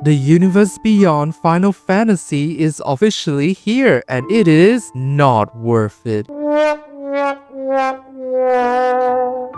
The universe beyond Final Fantasy is officially here, and it is not worth it.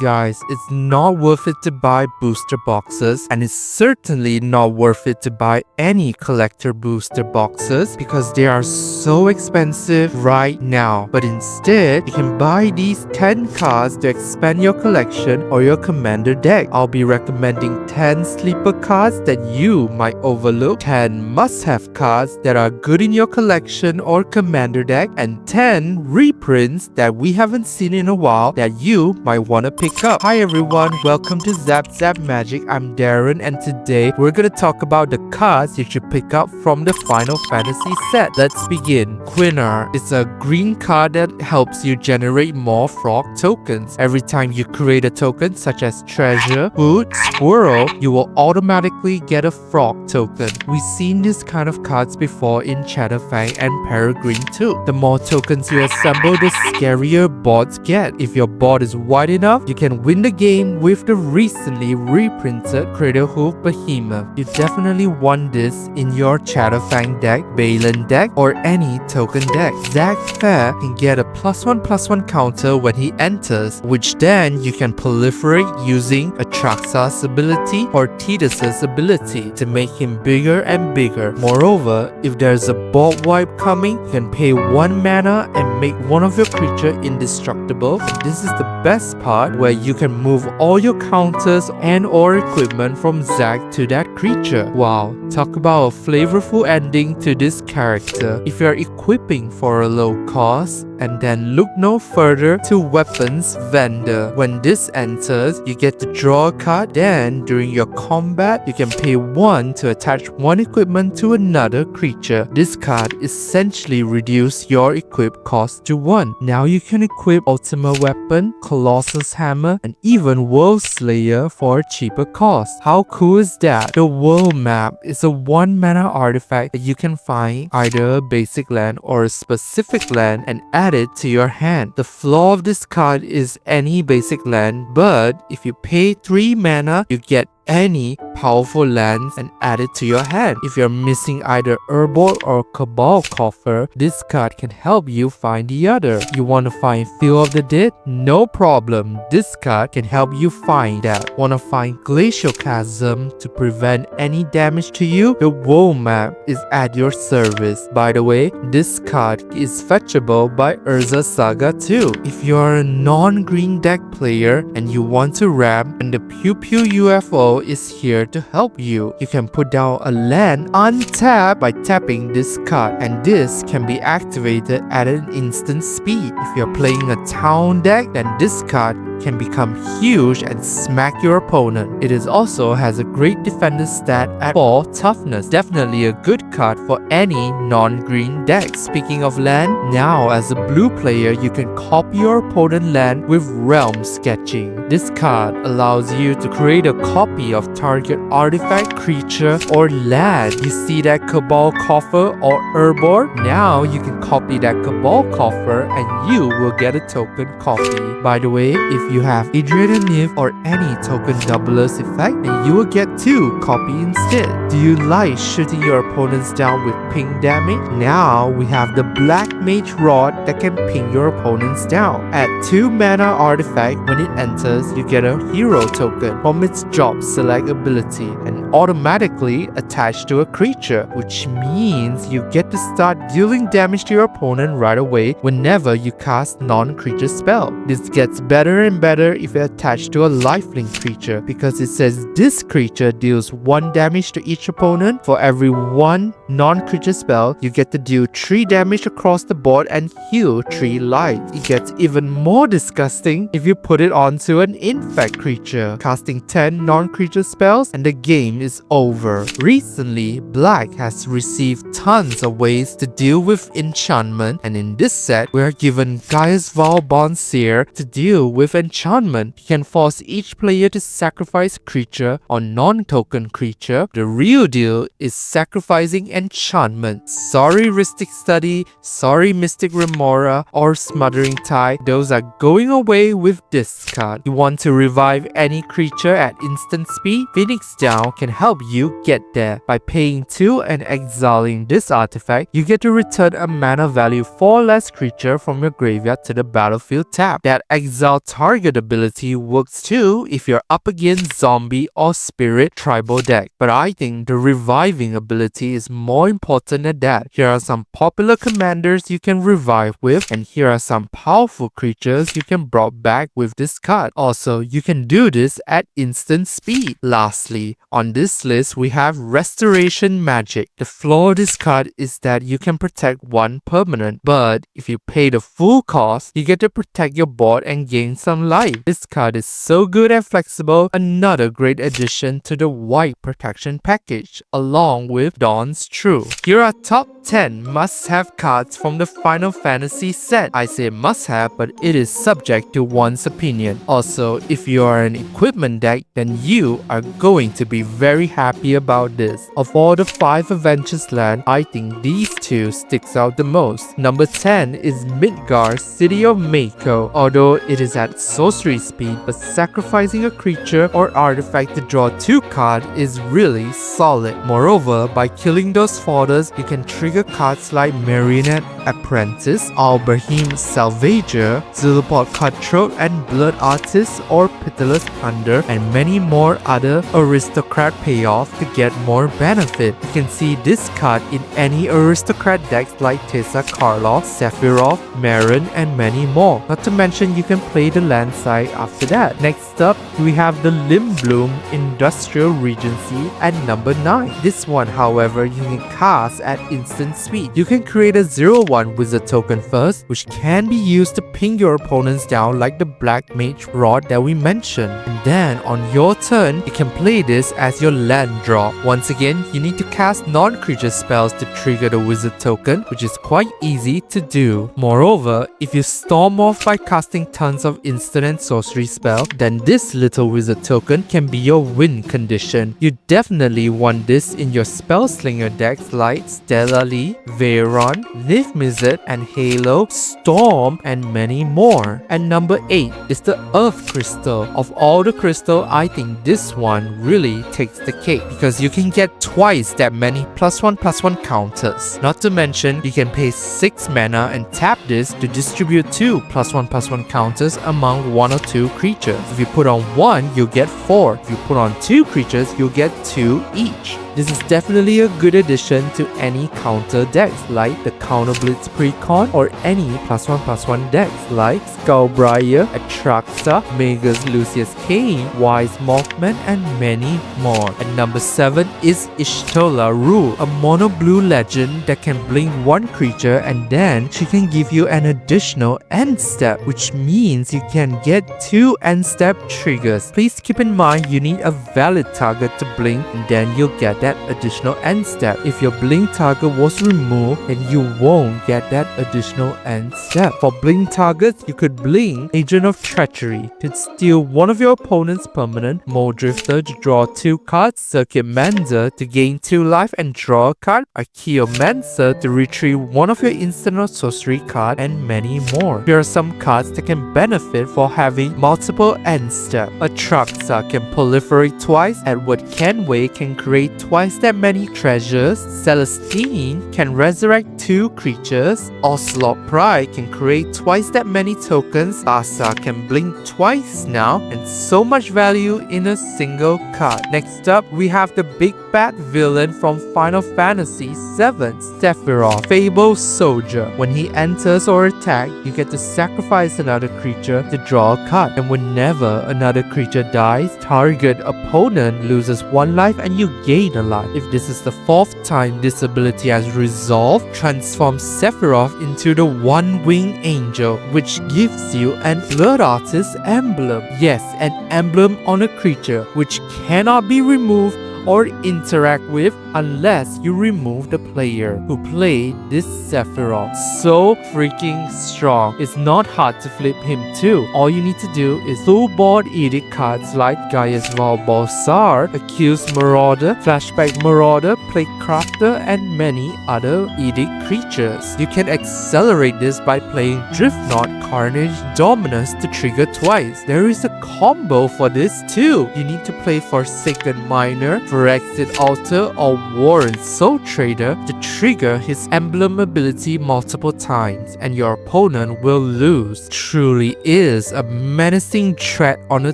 Guys, it's not worth it to buy booster boxes, and it's certainly not worth it to buy any collector booster boxes because they are so expensive right now. But instead, you can buy these 10 cards to expand your collection or your commander deck. I'll be recommending 10 sleeper cards that you might overlook, 10 must-have cards that are good in your collection or commander deck, and 10 reprints that we haven't seen in a while that you might want to pick up. Hi everyone, welcome to Zap Zap Magic. I'm Darren, and today we're gonna talk about the cards you should pick up from the Final Fantasy set. Let's begin. Quinnar is a green card that helps you generate more frog tokens. Every time you create a token such as treasure, food, squirrel, you will automatically get a frog token. We've seen this kind of cards before in Shadowfang and Peregrine too. The more tokens you assemble, the scarier boards get. If your board is wide enough, you can win the game with the recently reprinted Cradlehoof Behemoth. You definitely want this in your Shadowfang deck, Balin deck, or any token deck. Zack Fair can get a +1/+1 counter when he enters, which then you can proliferate using Atraxa's ability or Tidus's ability to make him bigger and bigger. Moreover, if there's a board wipe coming, you can pay 1 mana and make one of your creatures indestructible. And this is the best part, where you can move all your counters and or equipment from Zack to that creature. Wow, talk about a flavorful ending to this character. If you're equipping for a low cost, and then look no further to Weapons Vendor. When this enters, you get to draw a card. Then, during your combat, you can pay 1 to attach one equipment to another creature. This card essentially reduces your equip cost to 1. Now you can equip Ultima Weapon, Colossus Hammer, and even World Slayer for a cheaper cost. How cool is that? The World Map is a 1 mana artifact that you can find either a basic land or a specific land and add it to your hand. The flaw of this card is any basic land, but if you pay 3 mana, you get any powerful lands and add it to your hand. If you're missing either Urborg or Cabal Coffer, this card can help you find the other. You want to find Field of the Dead? No problem. This card can help you find that. Want to find Glacial Chasm to prevent any damage to you? The World Map is at your service. By the way, this card is fetchable by Urza Saga too. If you're a non-green deck player and you want to ramp, and the Pew Pew UFO is here to help you. You can put down a land untapped by tapping this card, and this can be activated at an instant speed. If you're playing a town deck, then this card can become huge and smack your opponent. It is also has a great defender stat at 4 toughness. Definitely a good card for any non-green deck. Speaking of land, now as a blue player, you can copy your opponent's land with realm sketching. This card allows you to create a copy of target artifact, creature, or land. You see that Cabal Coffer or Urborg? Now you can copy that Cabal Coffer and you will get a token copy. By the way, if you have Adrian Nif or any token doublers effect, then you will get 2 copy instead. Do you like shooting your opponents down with ping damage? Now we have the Black Mage Rod that can ping your opponents down. At 2 mana artifact, when it enters, you get a hero token from its job select ability and automatically attached to a creature, which means you get to start dealing damage to your opponent right away whenever you cast non-creature spell. This gets better and better if you're attached to a lifelink creature, because it says this creature deals 1 damage to each opponent. For every 1 non-creature spell, you get to deal 3 damage across the board and heal 3 life. It gets even more disgusting if you put it onto an infect creature, casting 10 non-creature spells and the game is over. Recently, Black has received tons of ways to deal with enchantment, and in this set, we are given Gaia's Vow Bondseer to deal with enchantment. You can force each player to sacrifice creature or non-token creature. The real deal is sacrificing enchantment. Sorry Rhystic Study, sorry Mystic Remora or Smothering Tide, those are going away with this card. You want to revive any creature at instant speed? Phoenix Down can can help you get there. By paying 2 and exiling this artifact, you get to return a mana value 4 less creature from your graveyard to the battlefield tab. That exile target ability works too if you're up against zombie or spirit tribal deck, but I think the reviving ability is more important than that. Here are some popular commanders you can revive with, and here are some powerful creatures you can brought back with this card. Also, you can do this at instant speed. Lastly, on this list we have Restoration Magic. The flaw of this card is that you can protect one permanent, but if you pay the full cost, you get to protect your board and gain some life. This card is so good and flexible, another great addition to the white protection package, along with Dawn's True. Here are top 10 must-have cards from the Final Fantasy set. I say must-have, but it is subject to one's opinion. Also, if you are an equipment deck, then you are going to be very happy about this. Of all the 5 Adventures land, I think these 2 sticks out the most. Number 10 is Midgar City of Mako. Although it is at sorcery speed, but sacrificing a creature or artifact to draw 2 cards is really solid. Moreover, by killing those fodders, you can trigger cards like Marionette Apprentice, Alberheim Salvager, Zulaport Cutthroat and Blood Artist or Pitiless Plunder, and many more other aristocrat payoff to get more benefit. You can see this card in any aristocrat decks like Tessa Karlov, Sephiroth, Marin, and many more. Not to mention you can play the land side after that. Next up, we have the Limbloom Industrial Regency at number 9. This one, however, you can cast at instant speed. You can create a 0/1 wizard token first, which can be used to ping your opponents down like the Black Mage Rod that we mentioned. And then on your turn, you can play this as your land draw. Once again, you need to cast non-creature spells to trigger the wizard token, which is quite easy to do. Moreover, if you storm off by casting tons of instant and sorcery spell, then this little wizard token can be your win condition. You definitely want this in your spellslinger decks like Stella Lee, Veyron, Liv Mizzet, and Halo, Storm, and many more. And number 8 is the Earth Crystal. Of all the crystal, I think this one really takes the cake because you can get twice that many +1/+1 counters. Not to mention, you can pay 6 mana and tap this to distribute 2 +1/+1 counters among 1 or 2 creatures. If you put on 1, you get 4. If you put on 2 creatures, you get 2 each. This is definitely a good addition to any counter decks like the Counter Blitz Precon or any +1/+1 decks like Skullbriar, Atraxa, Magus Lucius Kane, Wise Mothman, and many more. And number 7 is Ishtola Rule, a mono blue legend that can blink 1 creature and then she can give you an additional end step, which means you can get 2 end step triggers. Please keep in mind you need a valid target to blink and then you'll get that additional end step. If your blink target was removed, then you won't get that additional end step. For blink targets, you could blink Agent of Treachery to steal one of your opponent's permanent, Moldrifter to draw 2 cards, Circuit Mender to gain 2 life and draw a card, Archaeomancer to retrieve one of your instant or sorcery card, and many more. Here are some cards that can benefit for having multiple end steps. Atraxa can proliferate twice, Edward Kenway can create twice that many treasures, Celestine can resurrect 2 creatures, Ocelot Pride can create twice that many tokens, Asa can blink twice now, and so much value in a single card. Next up, we have the big bad villain from Final Fantasy VII, Sephiroth, Fable Soldier. When he enters or attacks, you get to sacrifice another creature to draw a card, and whenever another creature dies, target opponent loses 1 life and you gain a life. If this is the 4th time this ability has resolved, transform Sephiroth into the One-Winged Angel, which gives you an Blood Artist emblem. Yes, an emblem on a creature which cannot be removed or interact with unless you remove the player who played this Sephiroth. So freaking strong. It's not hard to flip him too. All you need to do is full board edict cards like Gaia's Val Balsar, Accused Marauder, Flashback Marauder, Plague Crafter, and many other edict creatures. You can accelerate this by playing Driftnaught, Carnage, Dominus to trigger twice. There is a combo for this too. You need to play Forsaken Miner, Phyrexian Altar, or Warren Soul Trader to trigger his emblem ability multiple times, and your opponent will lose. Truly is a menacing threat on the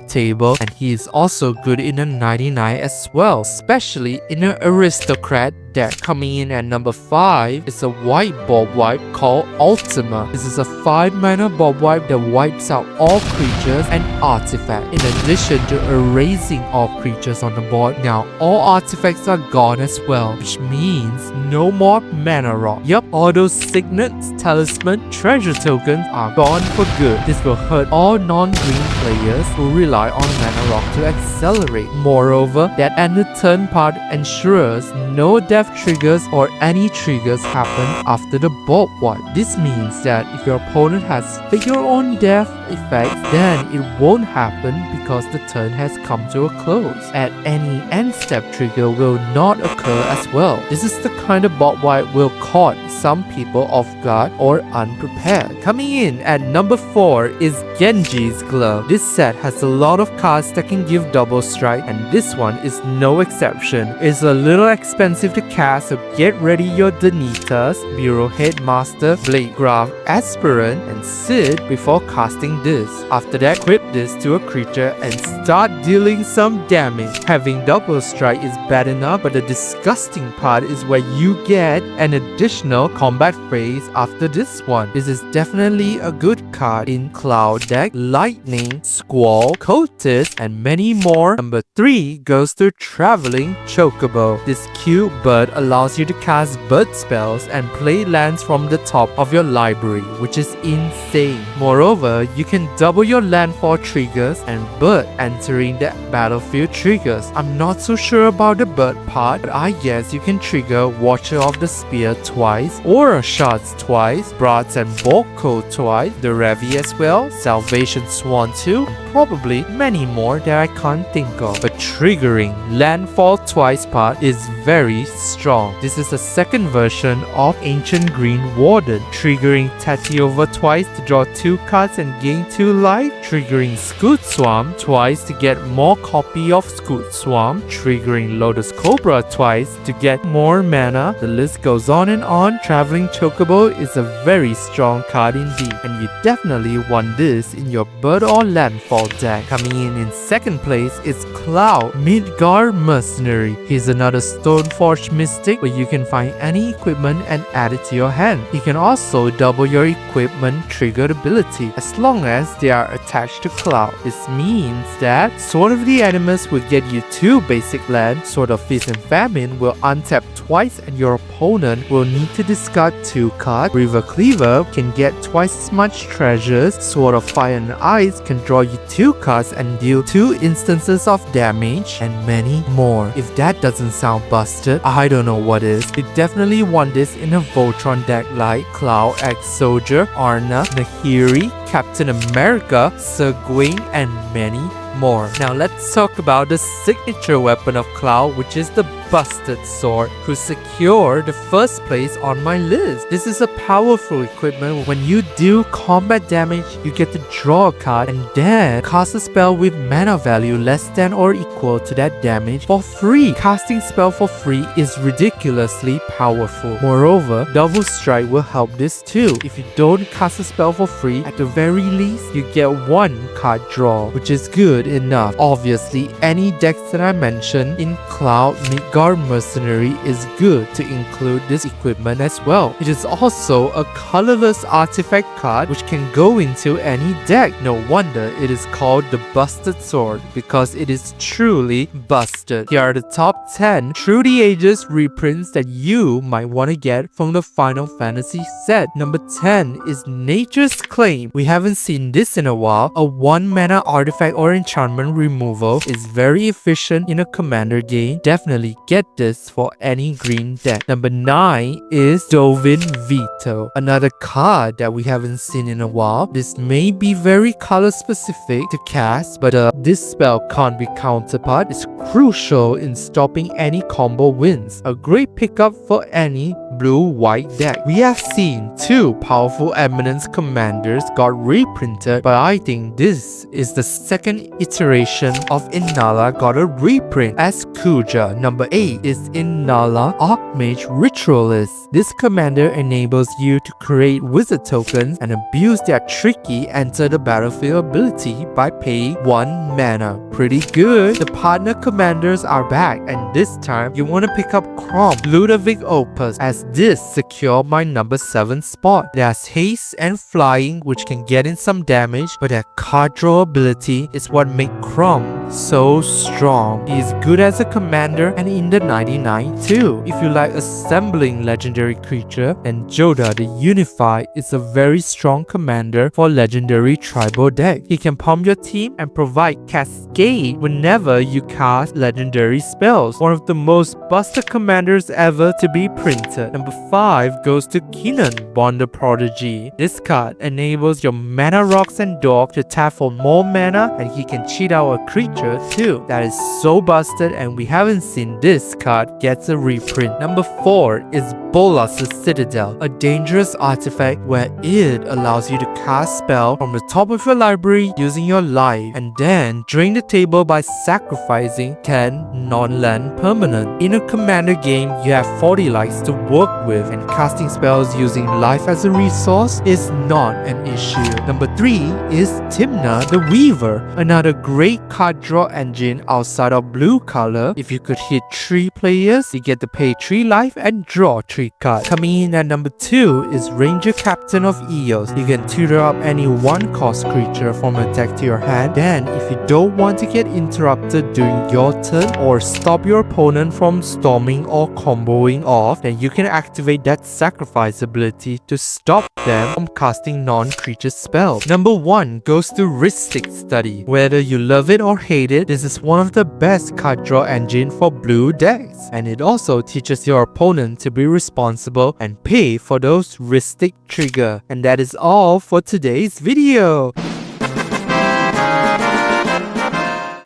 table, and he is also good in a 99 as well, especially in an aristocrat deck. Coming in at number 5 is a white bob wipe called Ultima. This is a 5-mana bob wipe that wipes out all creatures and artifacts, in addition to erasing all creatures on the board. Now all artifacts are gone as well, which means no more mana rock. Yup, all those signets, talisman, treasure tokens are gone for good. This will hurt all non-green players who rely on mana rock to accelerate. Moreover, that end of turn part ensures no death triggers or any triggers happen after the bob wipe. This means that if your opponent has figure own death effects, then it won't happen because the turn has come to a close, and any end step trigger will not occur as well. This is the kind of bob wipe will caught some people off guard or unprepared. Coming in at number 4 is Genji's Glove. This set has a lot of cards that can give double strike, and this one is no exception. It's a little expensive to cast, so get ready your Danitas, Bureau Headmaster, Blade Graph, Aspirant, and Sid before casting this. After that, equip this to a creature and start dealing some damage. Having double strike is bad enough, but the disgusting part is where you get an additional combat phase after this one. This is definitely a good card in Cloud deck, Lightning, Squall, Cultist, and many more. Number 3 goes to Traveling Chocobo. This cute bird allows you to cast bird spells and play lands from the top of your library, which is insane. Moreover, you can double your landfall triggers and bird entering the battlefield triggers. I'm not so sure about the bird part, but I guess you can trigger Watcher of the Spear twice, Aura Shards twice, Broads and Volko twice, the Revi as well, Salvation Swan 2, and probably many more that I can't think of. But triggering landfall twice part is very strong. This is the second version of Ancient Green Warden, triggering Tatiova twice to draw 2 cards and gain 2 life, triggering Scoot Swarm twice to get more copy of Scoot Swarm, triggering Lotus Cobra twice to get more mana. The list goes on and on. Traveling Chocobo is a very strong card indeed, and you definitely want this in your bird or landfall deck. Coming in second place is Cloud, Midgar Mercenary. He's another Stoneforge Mystic where you can find any equipment and add it to your hand. You can also double your equipment triggered ability as long as they are attached to Cloud. This means that Sword of the Animus will get you 2 basic lands, Sword of Feast and Famine will untap twice and your opponent will need to discard 2 cards. River Cleaver can get twice as much treasures. Sword of Fire and Ice can draw you 2 cards and deal 2 instances of damage, and many more. If that doesn't sound busted, I don't know what is. You definitely want this in a Voltron deck like Cloud X Soldier, Arna, Nahiri, Captain America, Sir Gawain, and many more. Now let's talk about the signature weapon of Cloud, which is the Busted Sword, who secured the first place on my list. This is a powerful equipment. When you deal combat damage, you get to draw a card and then cast a spell with mana value less than or equal to that damage for free. Casting spell for free is ridiculously powerful. Moreover, Double Strike will help this too. If you don't cast a spell for free, at the very least, you get 1 card draw, which is good enough. Obviously, any decks that I mentioned in Cloud, Midgar Mercenary is good to include this equipment as well. It is also a colorless artifact card which can go into any deck. No wonder it is called the Busted Sword, because it is truly busted. Here are the top 10 through the ages reprints that you might want to get from the Final Fantasy set. Number 10 is Nature's Claim. We haven't seen this in a while. A 1 mana artifact or enchantment removal is very efficient in a commander game. Definitely get this for any green deck. Number 9 is Dovin Veto, another card that we haven't seen in a while. This may be very color specific to cast, but this spell can't be counterpart. It's crucial in stopping any combo wins. A great pickup for any blue-white deck. We have seen 2 powerful Eminence commanders got reprinted, but I think this is the second iteration of Inala got a reprint as Kuja. Number 8 is Inala Archmage Ritualist. This commander enables you to create wizard tokens and abuse their tricky enter the battlefield ability by paying 1 mana. Pretty good. The partner commanders are back, and this time you want to pick up Crom Ludovic Opus, as this secure my number 7 spot. There's haste and flying, which can get in some damage, but their card draw ability is what makes Crom so strong. He is good as a commander and in the 99 too. If you like assembling legendary creature, then Joda the Unified is a very strong commander for legendary tribal deck. He can pump your team and provide Cascade whenever you cast legendary spells. One of the most busted commanders ever to be printed. Number 5 goes to Keenan, Bonder Prodigy. This card enables your mana rocks and dog to tap for more mana, and he can cheat out a creature too. That is so busted, and we haven't seen this card gets a reprint. Number 4 is Bolas' Citadel, a dangerous artifact where it allows you to cast spell from the top of your library using your life, and then drain the table by sacrificing 10 non-land permanent. In a commander game, you have 40 lives to work with, and casting spells using life as a resource is not an issue. Number 3 is Timna the Weaver, another great card draw engine outside of blue color. If you could hit 3 players, you get to pay 3 life and draw 3 cards. Coming in at number 2 is Ranger Captain of Eos. You can tutor up any 1-cost creature from a deck to your hand. Then, if you don't want to get interrupted during your turn or stop your opponent from storming or comboing off, then you can activate that sacrifice ability to stop them from casting non-creature spells. Number 1 goes to Ristic Study. Whether you love it or hate it, this is one of the best card draw engine for blue decks, and it also teaches your opponent to be responsible and pay for those Ristic trigger. And that is all for today's video.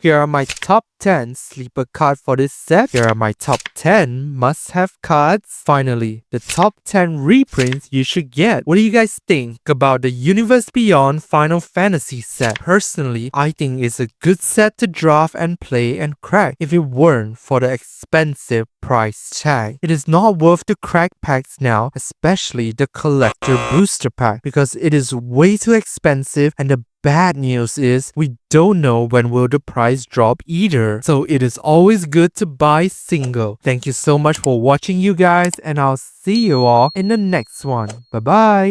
Here are my top 10 sleeper cards for this set. Here are my top 10 must-have cards. Finally, the top 10 reprints you should get. What do you guys think about the Universe Beyond Final Fantasy set? Personally, I think it's a good set to draft and play and crack if it weren't for the expensive price tag. It is not worth to crack packs now, especially the collector booster pack, because it is way too expensive, and the bad news is we don't know when will the price drop either. So it is always good to buy single. Thank you so much for watching, you guys, and I'll see you all in the next one. Bye bye.